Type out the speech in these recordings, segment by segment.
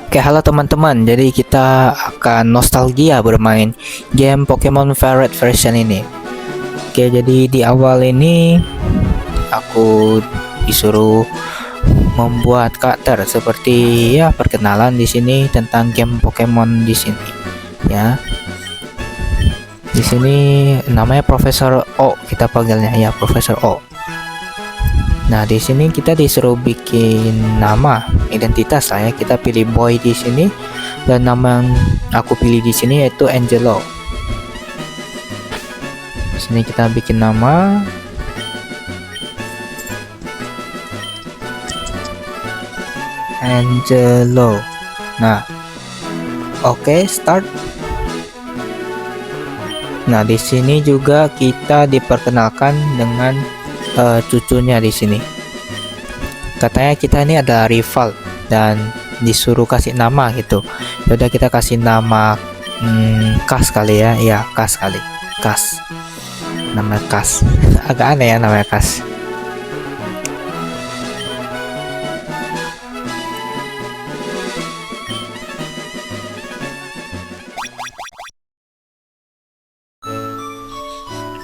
Oke, halo teman-teman. Jadi kita akan nostalgia bermain game Pokemon Violet version ini. Oke, jadi di awal ini aku disuruh membuat karakter seperti ya perkenalan di sini tentang game Pokemon di sini. Ya. Di sini namanya Profesor O, kita panggilnya ya Profesor O. Nah, di sini kita disuruh bikin nama identitas lah ya. Kita pilih boy di sini dan nama yang aku pilih di sini yaitu Angelo. Di sini kita bikin nama Angelo. Nah, oke, start. Nah, di sini juga kita diperkenalkan dengan cucunya di sini. Katanya kita ini adalah rival dan disuruh kasih nama gitu. Udah kita kasih nama Kas kali ya. Ya, Kas kali. Kas. Nama Kas. Agak aneh ya namanya Kas.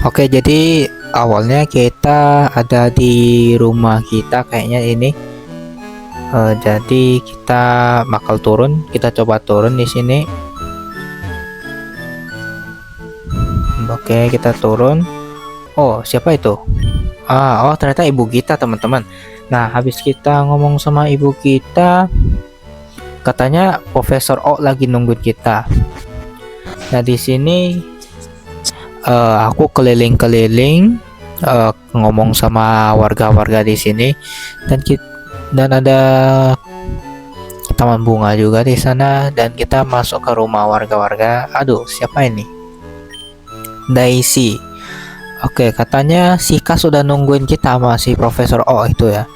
Oke, jadi awalnya kita ada di rumah kita kayaknya ini. Jadi kita bakal turun. Kita coba turun di sini. Oke, kita turun. Oh, siapa itu? Oh, ternyata ibu kita, teman-teman. Nah, habis kita ngomong sama ibu kita, katanya Profesor O lagi nungguin kita. Nah, di sini aku keliling-keliling ngomong sama warga-warga di sini dan ada taman bunga juga di sana dan kita masuk ke rumah warga-warga. Aduh, siapa ini? Daisy. Oke, katanya si Kas sudah nungguin kita sama si Profesor O itu ya.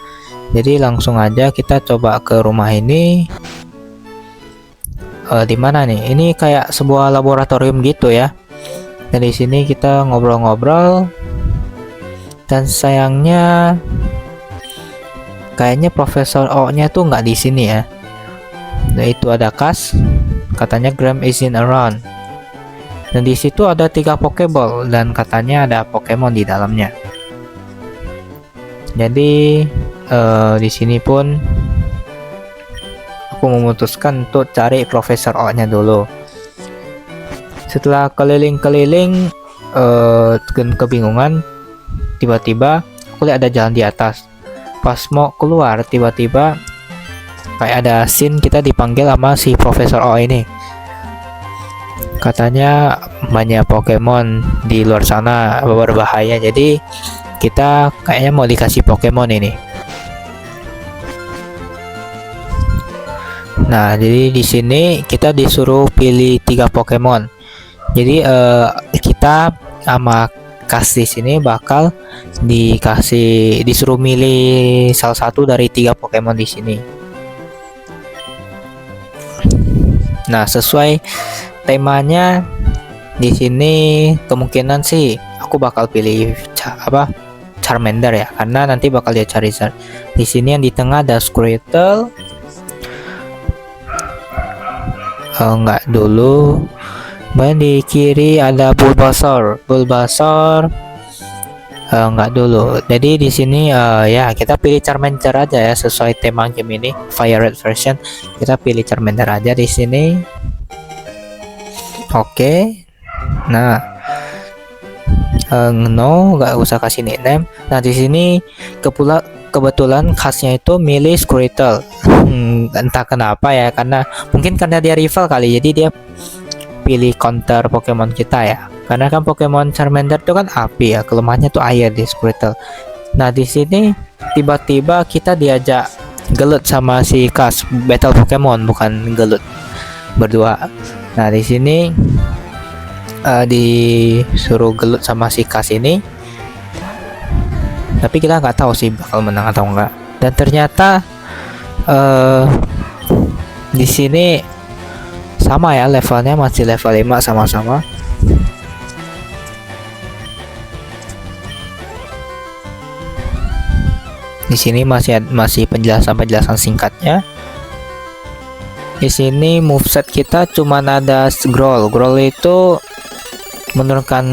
Jadi langsung aja kita coba ke rumah ini. Di mana nih? Ini kayak sebuah laboratorium gitu ya. Dan di sini kita ngobrol-ngobrol dan sayangnya kayaknya Profesor O-nya tuh nggak di sini ya. Nah, itu ada Kas, katanya Graham isn't around. Dan di situ ada 3 Pokeball dan katanya ada Pokemon di dalamnya. Jadi di sini pun aku memutuskan untuk cari Profesor O-nya dulu. Setelah keliling-keliling kebingungan, tiba-tiba aku lihat ada jalan di atas. Pas mau keluar, tiba-tiba kayak ada scene kita dipanggil sama si Profesor O ini. Katanya banyak Pokemon di luar sana berbahaya, jadi kita kayaknya mau dikasih Pokemon ini. Nah, jadi di sini kita disuruh pilih 3 Pokemon. Jadi kita sama Kas di sini bakal disuruh milih salah satu dari 3 Pokemon di sini. Nah, sesuai temanya di sini kemungkinan sih aku bakal pilih Charmander ya, karena nanti bakal dia Charizard. Di sini yang di tengah ada Squirtle. Enggak dulu. Dan di kiri ada Bulbasaur. Enggak dulu. Jadi di sini ya kita pilih Charmander aja ya, sesuai tema game ini Violet version. Kita pilih Charmander aja di sini. Oke. Nah, no, nggak usah kasih nickname. Nah, di sini kebetulan khasnya itu milih Squirtle. Entah kenapa ya, mungkin karena dia rival kali, jadi dia pilih counter Pokemon kita ya. Karena kan Pokemon Charmander itu kan api ya, kelemahannya tuh air di Squirtle. Nah, di sini tiba-tiba kita diajak gelut sama si Kas, battle Pokemon bukan gelut, berdua. Nah, di sini disuruh gelut sama si Kas ini. Tapi kita nggak tahu sih bakal menang atau enggak. Dan ternyata di sini sama ya, levelnya masih level 5 sama-sama. Di sini masih penjelasan singkatnya. Di sini moveset kita cuma ada growl. Growl itu menurunkan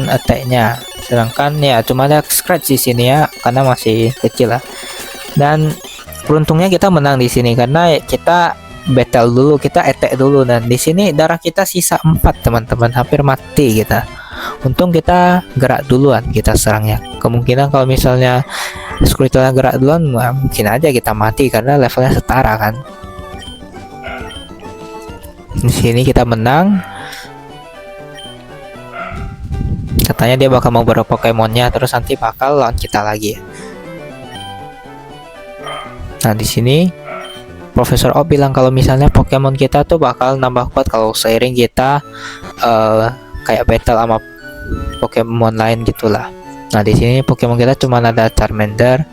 attack-nya. Sedangkan ya cuma ada scratch di sini ya, karena masih kecil lah. Dan beruntungnya kita menang di sini karena kita battle dulu, kita attack dulu, dan di sini darah kita sisa 4 teman-teman, hampir mati kita. Untung kita gerak duluan, kita serangnya. Kemungkinan kalau misalnya Squirtle gerak duluan, mungkin aja kita mati karena levelnya setara kan. Di sini kita menang. Katanya dia bakal mau Pokemonnya, terus nanti bakal lawan kita lagi. Nah, di sini Profesor Oak bilang kalau misalnya Pokemon kita tuh bakal nambah kuat kalau seiring kita kayak battle sama Pokemon lain gitulah. Nah, di sini Pokemon kita cuma ada Charmander.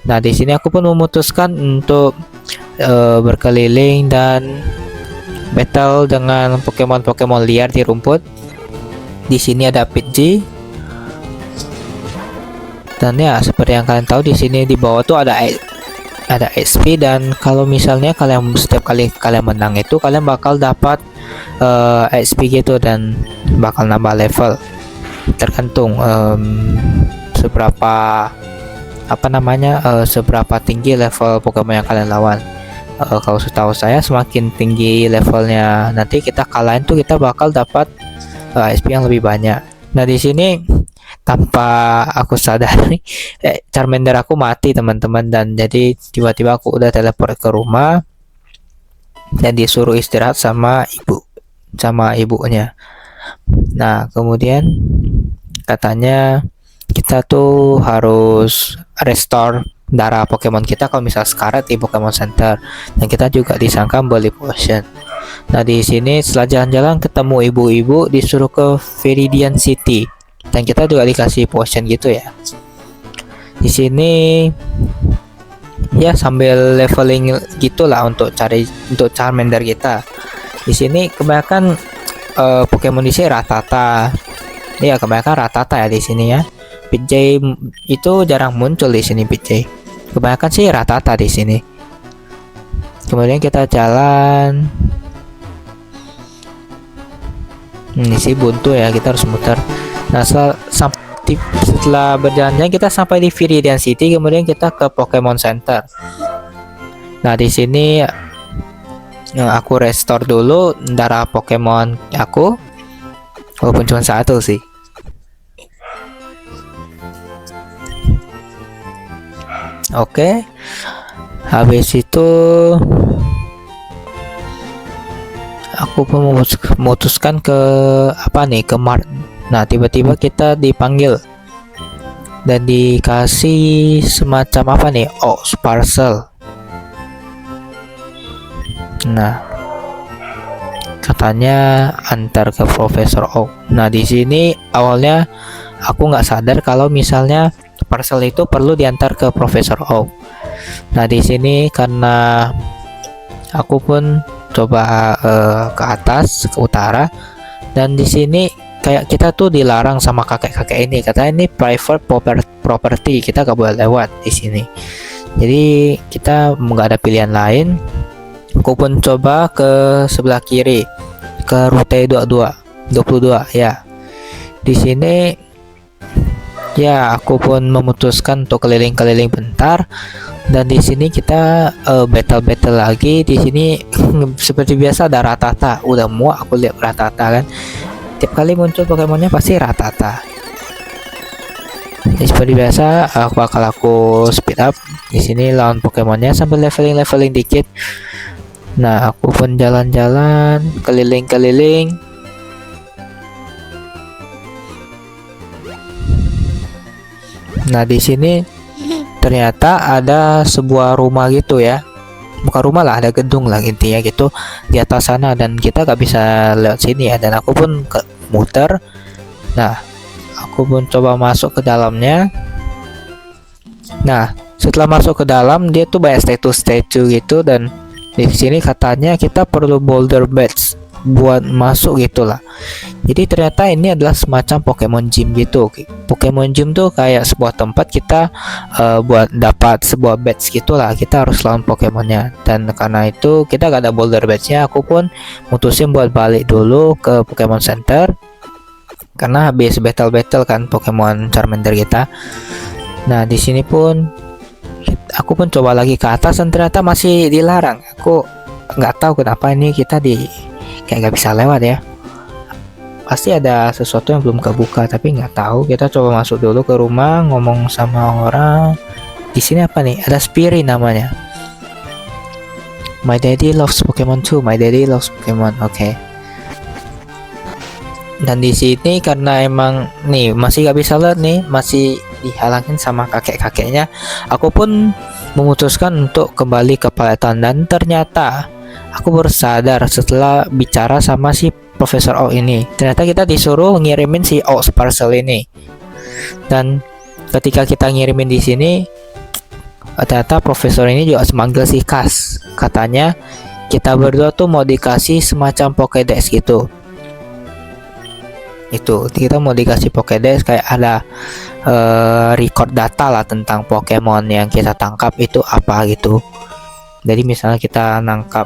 Nah, di sini aku pun memutuskan untuk berkeliling dan battle dengan Pokemon liar di rumput. Di sini ada Pidgey. Dan ya, seperti yang kalian tahu, di sini di bawah tuh ada XP, dan kalau misalnya setiap kali kalian menang itu kalian bakal dapat XP gitu dan bakal nambah level. Tergantung seberapa seberapa tinggi level Pokemon yang kalian lawan. Kalau setahu saya semakin tinggi levelnya nanti kita kalahin tuh kita bakal dapat XP yang lebih banyak. Nah, di sini tanpa aku sadari Charmander aku mati teman-teman, dan jadi tiba-tiba aku udah teleport ke rumah dan disuruh istirahat sama ibunya. Nah, kemudian katanya kita tuh harus restore darah Pokemon kita kalau misal sekarat di Pokemon Center, dan kita juga disangka beli potion. Nah, di sini setelah jalan-jalan ketemu ibu-ibu, disuruh ke Viridian City, dan kita juga dikasih potion gitu ya. Di sini ya sambil leveling gitulah untuk Charmander kita. Di sini kebanyakan Pokemon di sini Rattata. Ya, kebanyakan Rattata ya di sini ya. Pidgey itu jarang muncul di sini Pidgey. Kebanyakan sih Rattata di sini. Kemudian kita jalan. Ini sih buntu ya, kita harus muter. Nah, setelah berjalannya kita sampai di Viridian City, kemudian kita ke Pokemon Center. Nah, di sini aku restore dulu darah Pokemon aku, walaupun cuma satu sih. Oke, habis itu aku pun memutuskan ke Mart. Nah, tiba-tiba kita dipanggil dan dikasih semacam parcel. Nah, katanya antar ke Profesor Oak. Nah, di sini awalnya aku nggak sadar kalau misalnya parcel itu perlu diantar ke Profesor Oak. Nah, di sini karena aku pun coba ke atas, ke utara, dan di sini kayak kita tuh dilarang sama kakek-kakek ini, katanya ini private property, kita gak boleh lewat di sini. Jadi kita nggak ada pilihan lain. Aku pun coba ke sebelah kiri, ke rute 22 ya. Di sini ya aku pun memutuskan untuk keliling-keliling bentar, dan di sini kita battle lagi. Di sini seperti biasa ada Rattata. Udah muak aku lihat Rattata kan. Tiap kali muncul Pokemonnya pasti Rattata. Jadi seperti biasa aku speed up di sini lawan Pokemonnya sambil leveling dikit. Nah, aku pun jalan-jalan keliling-keliling. Nah, di sini ternyata ada sebuah rumah gitu ya, bukan rumah lah, ada gedung lah intinya gitu di atas sana, dan kita gak bisa lewat sini ya. Dan aku pun muter. Nah, aku pun coba masuk ke dalamnya. Nah, setelah masuk ke dalam, dia tuh banyak statue gitu, dan di sini katanya kita perlu boulder badge. buat masuk gitulah. Jadi ternyata ini adalah semacam Pokemon Gym gitu. Pokemon Gym tuh kayak sebuah tempat kita buat dapat sebuah badge gitulah. Kita harus lawan Pokemonnya. Dan karena itu kita gak ada boulder badge-nya, aku pun mutusin buat balik dulu ke Pokemon Center. Karena habis battle kan Pokemon Charmander kita. Nah di sini pun aku pun coba lagi ke atas dan ternyata masih dilarang. Aku nggak tahu kenapa ini kita kayak nggak bisa lewat ya. Pasti ada sesuatu yang belum kebuka, tapi nggak tahu. Kita coba masuk dulu ke rumah, ngomong sama orang. Di sini apa nih? Ada Spirit namanya. My daddy loves Pokemon too. My daddy loves Pokemon. Oke. Dan di sini karena emang nih masih nggak bisa lihat nih, masih dihalangin sama kakek-kakeknya. Aku pun memutuskan untuk kembali ke Paleton dan ternyata aku baru sadar setelah bicara sama si Profesor Oak ini. Ternyata kita disuruh ngirimin si Oak parcel ini. Dan ketika kita ngirimin di sini, ternyata profesor ini juga memanggil si Kas. Katanya kita berdua tuh mau dikasih semacam Pokédex gitu. Itu kita mau dikasih Pokédex kayak ada record data lah tentang Pokemon yang kita tangkap itu apa gitu. Jadi misalnya kita nangkap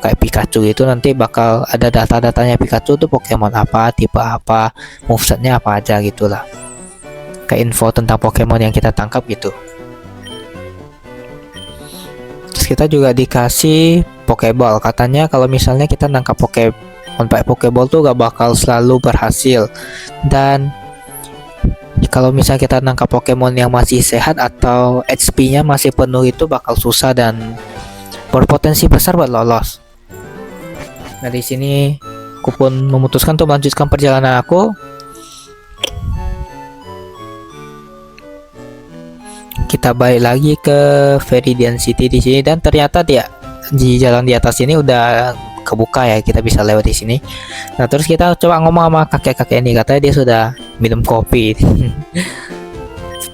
kayak Pikachu itu nanti bakal ada data-datanya Pikachu tuh Pokemon apa, tipe apa, movesetnya apa aja gitulah. Kayak info tentang Pokemon yang kita tangkap gitu. Terus kita juga dikasih Pokeball. Katanya kalau misalnya kita nangkap Pokemon pakai Pokeball tuh gak bakal selalu berhasil. Dan kalau misalnya kita nangkap Pokemon yang masih sehat atau HP-nya masih penuh itu bakal susah dan berpotensi besar buat lolos. Nah di sini aku pun memutuskan untuk melanjutkan perjalanan aku. Kita balik lagi ke Viridian City di sini dan ternyata dia di jalan di atas ini udah kebuka ya, kita bisa lewat di sini. Nah terus kita coba ngomong sama kakek-kakek ini, katanya dia sudah minum kopi.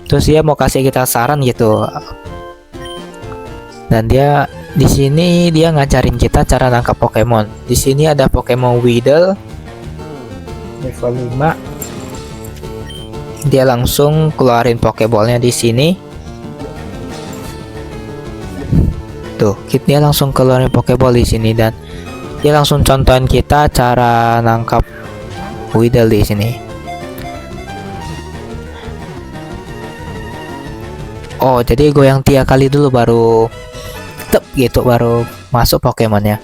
Terus dia mau kasih kita saran gitu. Dan dia di sini dia ngajarin kita cara nangkap Pokemon. Di sini ada Pokemon Weedle level 5. Dia langsung keluarin Pokeballnya di sini. Tuh, dia langsung keluarin Pokeball di sini dan dia langsung contohin kita cara nangkap Weedle di sini. Oh, jadi goyang 3 kali dulu baru tep gitu baru masuk Pokemonnya.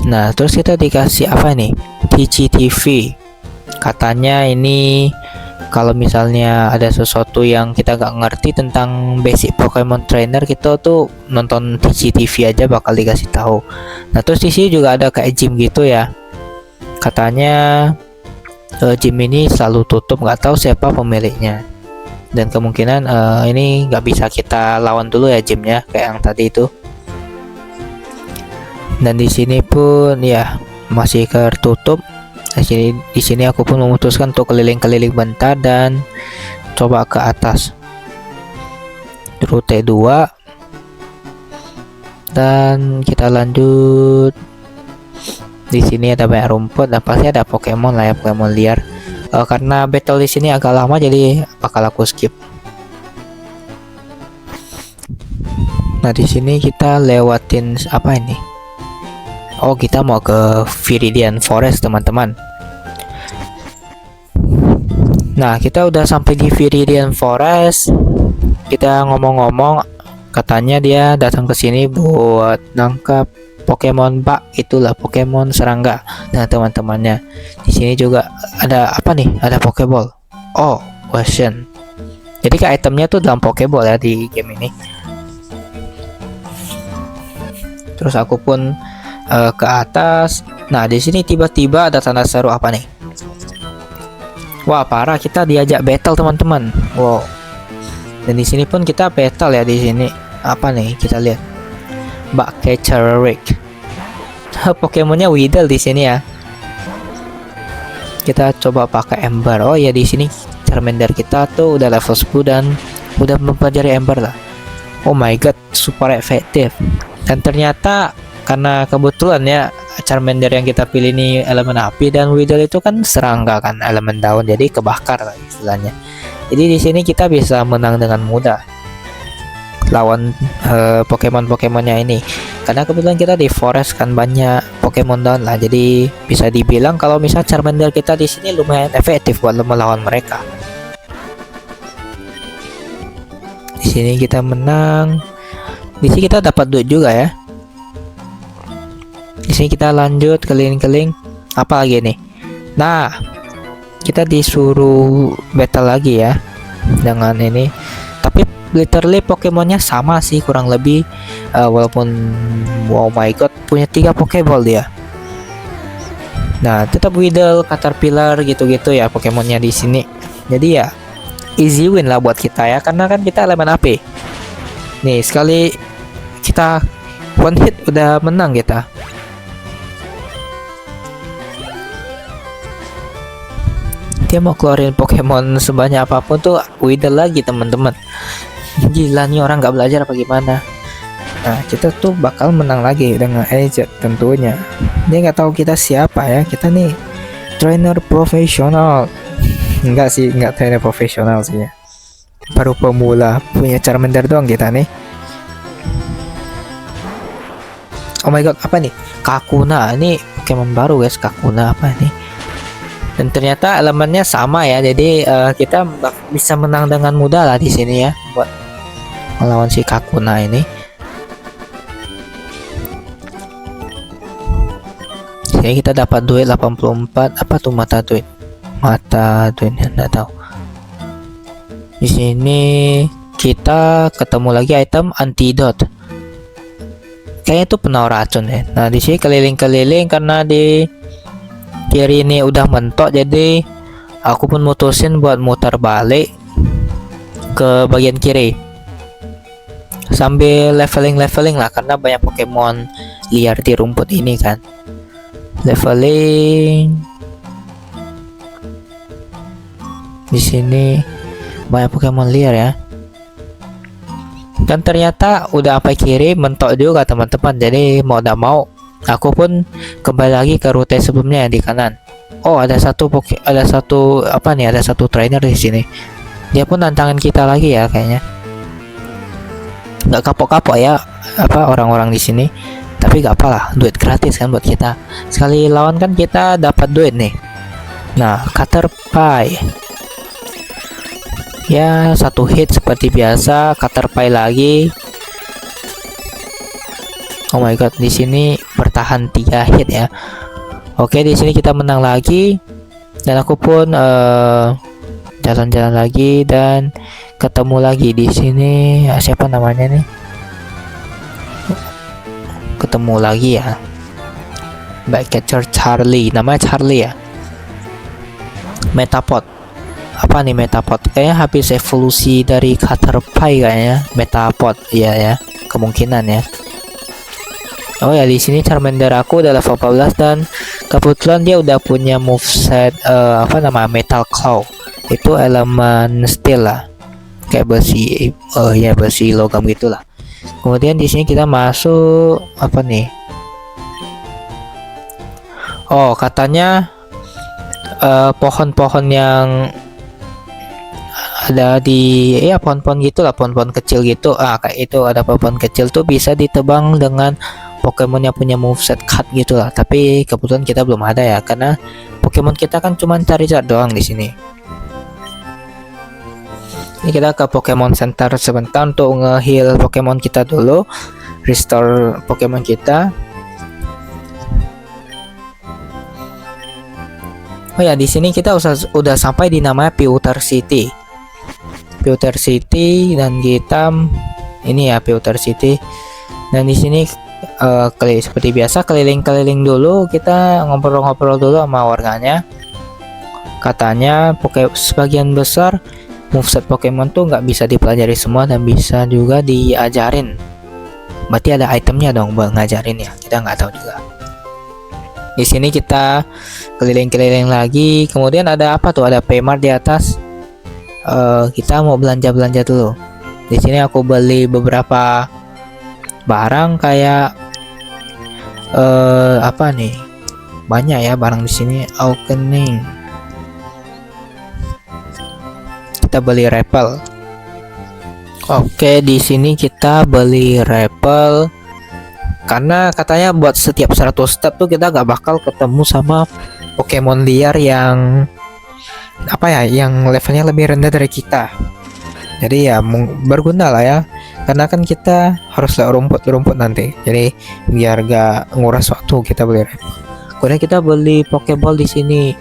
Nah, terus kita dikasih apa nih? TCTV. Katanya ini kalau misalnya ada sesuatu yang kita nggak ngerti tentang basic Pokemon Trainer, kita tuh nonton TCTV aja bakal dikasih tahu. Nah, terus di sini juga ada kayak gym gitu ya. Katanya gym ini selalu tutup, nggak tahu siapa pemiliknya. Dan kemungkinan ini nggak bisa kita lawan dulu ya gymnya kayak yang tadi itu. Dan di sini pun ya masih tertutup. Di sini aku pun memutuskan untuk keliling-keliling bentar dan coba ke atas rute 2 dan kita lanjut. Di sini ada banyak rumput dan pasti ada Pokemon lah ya, Pokemon liar. Karena battle di sini agak lama jadi bakal aku skip. Nah di sini kita lewatin apa ini? Oh kita mau ke Viridian Forest teman-teman. Nah kita udah sampai di Viridian Forest. Kita ngomong-ngomong, katanya dia datang ke sini buat nangkap Pokemon bak, itulah Pokemon serangga dan teman-temannya. Di sini juga ada apa nih? Ada Pokeball. Oh, question. Jadi ke itemnya tuh dalam Pokeball ya di game ini. Terus aku pun ke atas. Nah, di sini tiba-tiba ada tanda seru apa nih? Wah, parah, kita diajak battle teman-teman. Wow. Dan di sini pun kita battle ya di sini. Apa nih? Kita lihat. Bugcatcher Rick. Pokemonnya Weedle di sini ya. Kita coba pakai Ember. Oh ya di sini Charmander kita tuh udah level 10 dan udah mempelajari Ember lah. Oh my god, super efektif. Dan ternyata karena kebetulan ya Charmander yang kita pilih ini elemen api dan Weedle itu kan serangga kan elemen daun, jadi kebakar lah istilahnya. Jadi di sini kita bisa menang dengan mudah lawan Pokemon-Pokemonnya ini. Karena kebetulan kita di forest kan banyak Pokemon daun lah, jadi bisa dibilang kalau misal Charmander kita di sini lumayan efektif buat melawan mereka. Di sini kita menang. Di sini kita dapat duit juga ya. Di sini kita lanjut keliling-keliling. Apa lagi nih? Nah, kita disuruh battle lagi ya dengan ini. Tapi literally Pokemonnya sama sih kurang lebih. Walaupun oh my god punya 3 Pokeball dia. Nah, tetap Weedle, Caterpillar gitu-gitu ya Pokemonnya di sini. Jadi ya easy win lah buat kita ya, karena kan kita elemen api. Nih sekali kita one hit udah menang kita. Dia mau keluarin Pokemon sebanyak apapun tuh Weedle lagi teman-teman. Gila nih orang nggak belajar apa gimana. Nah kita tuh bakal menang lagi dengan Edge tentunya. Dia nggak tahu kita siapa ya. Kita nih trainer profesional. Enggak sih, nggak trainer profesional sih ya. Baru pemula, punya Charmander doang kita nih. Oh my god, apa nih? Kakuna, ini Pokemon baru guys. Kakuna apa nih? Dan ternyata elemennya sama ya, jadi kita bisa menang dengan mudah lah di sini ya buat melawan si Kakuna ini. Jadi kita dapat duit 84. Apa tuh mata duit? Mata duitnya enggak tahu. Di sini kita ketemu lagi item antidote. Kayaknya itu penawar racun ya. Nah di sini keliling-keliling karena di kiri ini udah mentok, jadi aku pun mutusin buat muter balik ke bagian kiri sambil leveling lah karena banyak Pokemon liar di rumput ini kan. Leveling di sini banyak Pokemon liar ya. Dan ternyata udah sampai kiri mentok juga teman-teman, jadi mau udah mau aku pun kembali lagi ke rute sebelumnya yang di kanan. Oh ada satu apa nih, ada satu trainer di sini. Dia pun tantangan kita lagi ya kayaknya. Nggak kapok-kapok ya apa orang-orang di sini. Tapi gak apalah, duit gratis kan buat kita. Sekali lawan kan kita dapat duit nih. Nah Caterpie. Ya satu hit seperti biasa, Caterpie lagi. Oh my god, di sini bertahan 3 hit ya. Oke, di sini kita menang lagi. Dan aku pun jalan-jalan lagi dan ketemu lagi di sini. Siapa namanya nih? Ketemu lagi ya. Backcatcher Charlie, namanya Charlie ya. Metapod. Apa nih Metapod? Kayaknya habis evolusi dari Caterpie kayaknya. Metapod, iya ya. Kemungkinan ya. Oh ya, di sini Charmander aku udah level 14 dan kebetulan dia udah punya moveset apa nama Metal Claw. Itu elemen steel lah. Kayak besi ya besi logam gitulah. Kemudian di sini kita masuk apa nih? Oh, katanya pohon-pohon yang ada di pohon-pohon gitulah, pohon-pohon kecil gitu. Kayak itu ada pohon kecil tuh bisa ditebang dengan Pokemon yang punya moveset cut gitulah. Tapi kebetulan kita belum ada ya, karena Pokemon kita kan cuma Charizard doang di sini. Ini kita ke Pokemon Center sebentar untuk nge-heal Pokemon kita dulu, restore Pokemon kita. Oh ya, di sini kita udah sampai di namanya Pewter City. Pewter City dan kita ini ya Pewter City. Dan di sini seperti biasa keliling-keliling dulu, kita ngobrol-ngobrol dulu sama warganya. Katanya sebagian besar moveset Pokemon tuh nggak bisa dipelajari semua dan bisa juga diajarin. Berarti ada itemnya dong buat ngajarin ya. Kita nggak tahu juga. Di sini kita keliling-keliling lagi. Kemudian ada apa tuh? Ada Paymart di atas. Kita mau belanja-belanja dulu. Di sini aku beli beberapa barang kayak apa nih? Banyak ya barang di sini. Awakening. Kita beli rappel. Oke, di sini kita beli rappel karena katanya buat setiap 100 step tuh kita gak bakal ketemu sama Pokemon liar yang apa ya, yang levelnya lebih rendah dari kita. Jadi ya berguna lah ya, karena kan kita harus lewat rumput nanti. Jadi biar gak nguras waktu kita beli rappel. Kemudian kita beli Pokeball di sini.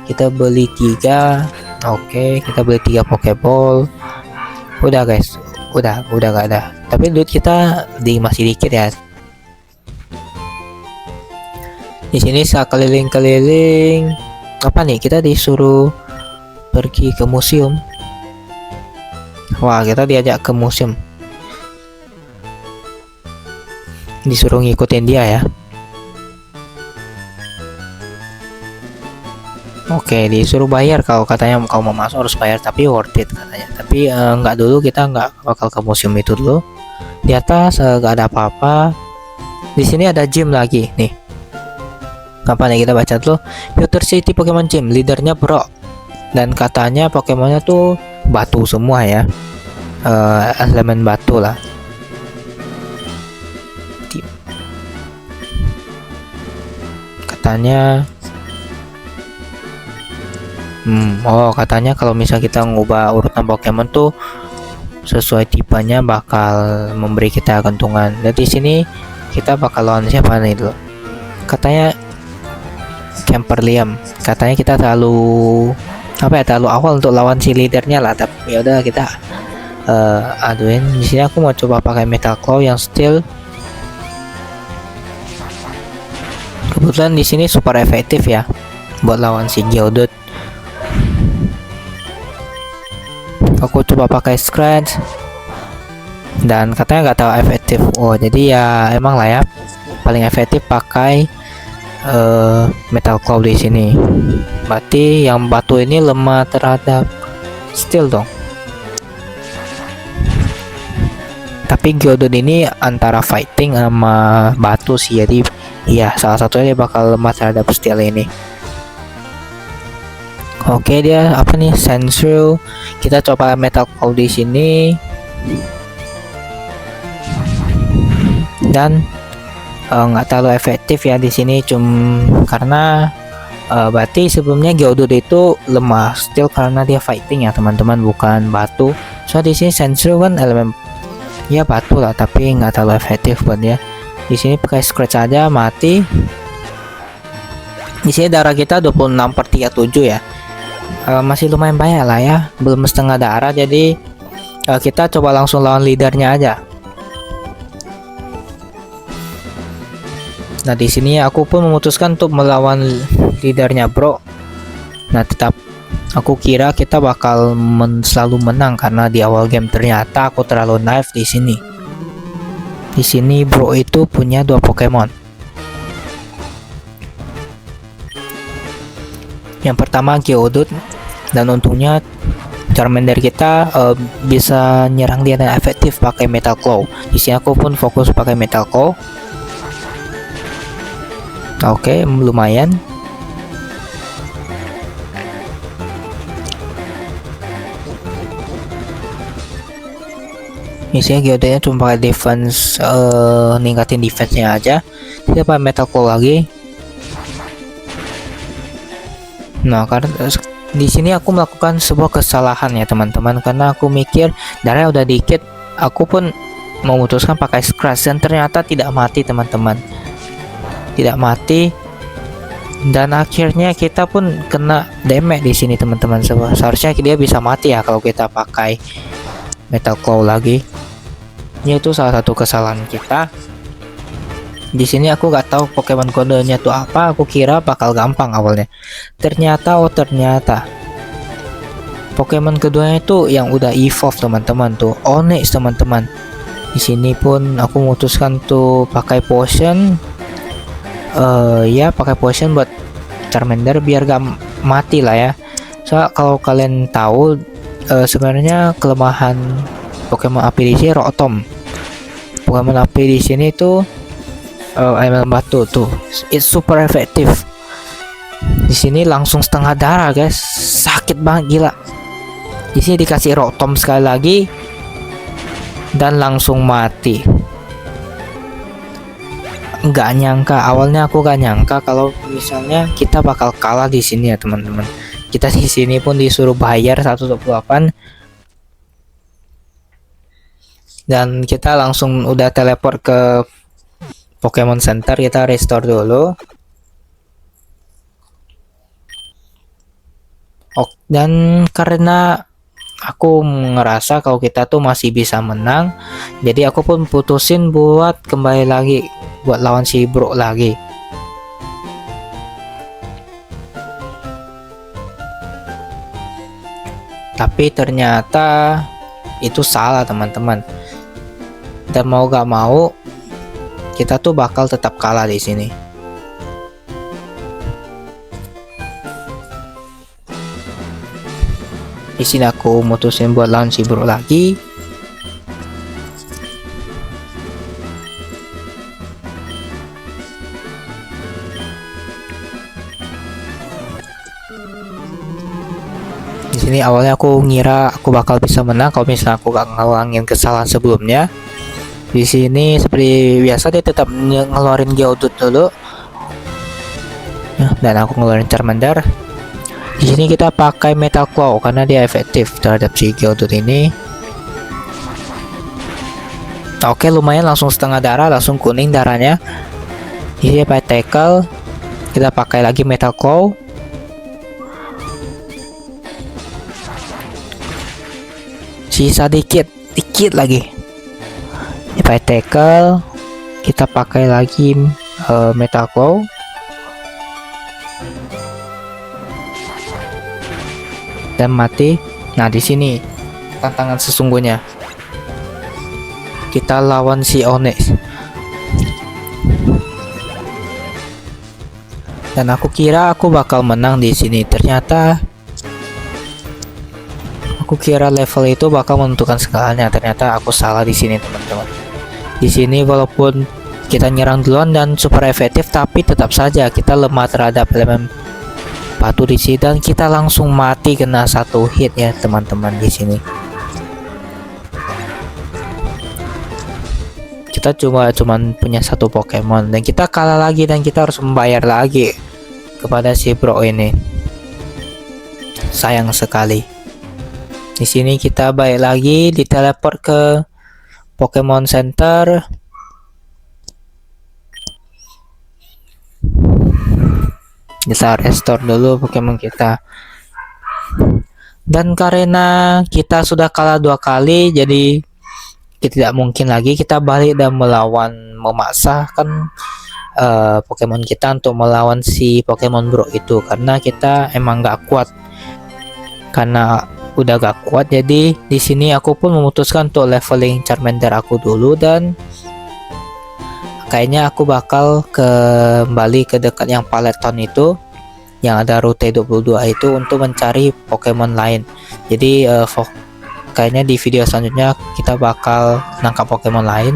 Kita beli 3. Oke, kita beli 3 Pokeball. Udah guys, udah gak ada. Tapi duit kita masih dikit ya. Di sini saat keliling-keliling apa nih, kita disuruh pergi ke museum. Wah, kita diajak ke museum, disuruh ngikutin dia ya. Oke, disuruh bayar. Kalau katanya kalau mau masuk harus bayar, tapi worth it katanya. Tapi nggak dulu, kita nggak bakal ke museum itu dulu. Di atas nggak ada apa-apa. Di sini ada gym lagi nih. Apa nih, kita baca dulu. Future City Pokemon Gym, leadernya Brock. Dan katanya Pokemonnya tuh batu semua ya, elemen batu lah. Katanya katanya kalau misal kita ngubah urutan Pokemon tuh sesuai tipenya bakal memberi kita keuntungan. Dan di sini kita bakal lawan siapa nih dulu? Katanya Camperlium. Katanya kita terlalu awal untuk lawan si leadernya lah. Tapi ya udah, kita aduin. Di sini aku mau coba pakai Metal Claw yang steel. Kebetulan di sini super efektif ya buat lawan si Geodude. Aku coba pakai Scratch dan katanya nggak tahu efektif. Oh, jadi ya emang lah ya, paling efektif pakai Metal Claw di sini. Berarti yang batu ini lemah terhadap steel dong. Tapi Geodude ini antara fighting sama batu sih, jadi iya salah satunya dia bakal lemah terhadap steel ini. Oke, dia apa nih, Sensru. Kita coba Metal Claw di sini. Dan nggak terlalu efektif ya di sini, karena berarti sebelumnya Geodude itu lemah steel karena dia fighting ya teman-teman, bukan batu. So di sini Sensru kan elemen ya batu lah, tapi nggak terlalu efektif buat dia. Di sini pakai Scratch aja mati. Di sini darah kita 26/37 ya. Masih lumayan banyak lah ya, belum setengah darah. Jadi kita coba langsung lawan leadernya aja. Nah, di sini aku pun memutuskan untuk melawan leadernya Bro. Nah, tetap aku kira kita bakal selalu menang karena di awal game ternyata aku terlalu naif di sini. Di sini Bro itu punya 2 Pokemon. Yang pertama Geodude, dan untungnya Charmander kita bisa nyerang dia dengan efektif pakai Metal Claw. Di sini aku pun fokus pakai Metal Claw. Oke, lumayan. Misalnya Geodude-nya cuma pakai defense, ningkatin defense-nya aja. Kita pakai Metal Claw lagi. Nah, karena di sini aku melakukan sebuah kesalahan ya teman-teman, karena aku mikir darahnya udah dikit, aku pun memutuskan pakai Scratch dan ternyata tidak mati teman-teman. Tidak mati, dan akhirnya kita pun kena damage di sini teman-teman. Seharusnya dia bisa mati ya kalau kita pakai Metal Claw lagi. Ini itu salah satu kesalahan kita. Di sini aku nggak tahu Pokemon kodenya tuh apa. Aku kira bakal gampang awalnya. Ternyata Pokemon keduanya itu yang udah evolve teman-teman tuh, Onix teman-teman. Di sini pun aku memutuskan tuh pakai potion. Ya pakai potion buat Charmander biar gak mati lah ya. So kalau kalian tahu sebenarnya kelemahan Pokemon api di sini Rotom. Pokemon api di sini tuh elemen batu tuh. It's super efektif. Di sini langsung setengah darah, guys. Sakit banget gila. Di sini dikasih Rotom sekali lagi dan langsung mati. Nggak nyangka, awalnya aku nggak nyangka kalau misalnya kita bakal kalah di sini ya teman-teman. Kita di sini pun disuruh bayar 128 dan kita langsung udah teleport ke Pokemon Center. Kita restore dulu. Dan karena aku ngerasa kalau kita tuh masih bisa menang, jadi aku pun putusin buat kembali lagi buat lawan si bro lagi. Tapi ternyata itu salah teman-teman. Dan mau gak mau kita tuh bakal tetap kalah di sini. Di sini aku mutusin buat lawan si bro lagi. Di sini awalnya aku ngira aku bakal bisa menang kalau misalnya aku gak ngelangin kesalahan sebelumnya. Di sini seperti biasa dia tetap ngeluarin Geodude dulu. Dan aku ngeluarin Charmander. Di sini kita pakai Metal Claw karena dia efektif terhadap si Geodude ini. Oke, lumayan langsung setengah darah, langsung kuning darahnya. Di sini pakai Tackle. Kita pakai lagi Metal Claw. Sisa dikit lagi. Pakai Tackle, kita pakai lagi Metal Claw. Dan mati. Nah, di sini tantangan sesungguhnya. Kita lawan si Onix. Dan aku kira aku bakal menang di sini. Ternyata aku kira level itu bakal menentukan segalanya. Ternyata aku salah di sini, teman-teman. Di sini walaupun kita nyerang duluan dan super efektif, tapi tetap saja kita lemah terhadap elemen batu di sini dan kita langsung mati kena satu hit ya, teman-teman. Di sini kita cuman punya satu Pokemon dan kita kalah lagi dan kita harus membayar lagi kepada si bro ini. Sayang sekali. Di sini kita balik lagi di teleport ke Pokemon Center. Kita restore dulu Pokemon kita. Dan karena kita sudah kalah 2 kali, jadi tidak mungkin lagi kita balik dan memaksakan Pokemon kita untuk melawan si Pokemon bro itu, karena kita emang gak kuat. Karena udah gak kuat, jadi di sini aku pun memutuskan untuk leveling Charmander aku dulu dan kayaknya aku bakal kembali ke dekat yang Paleton itu yang ada Route 22 itu untuk mencari Pokemon lain. Jadi kayaknya di video selanjutnya kita bakal nangkap Pokemon lain.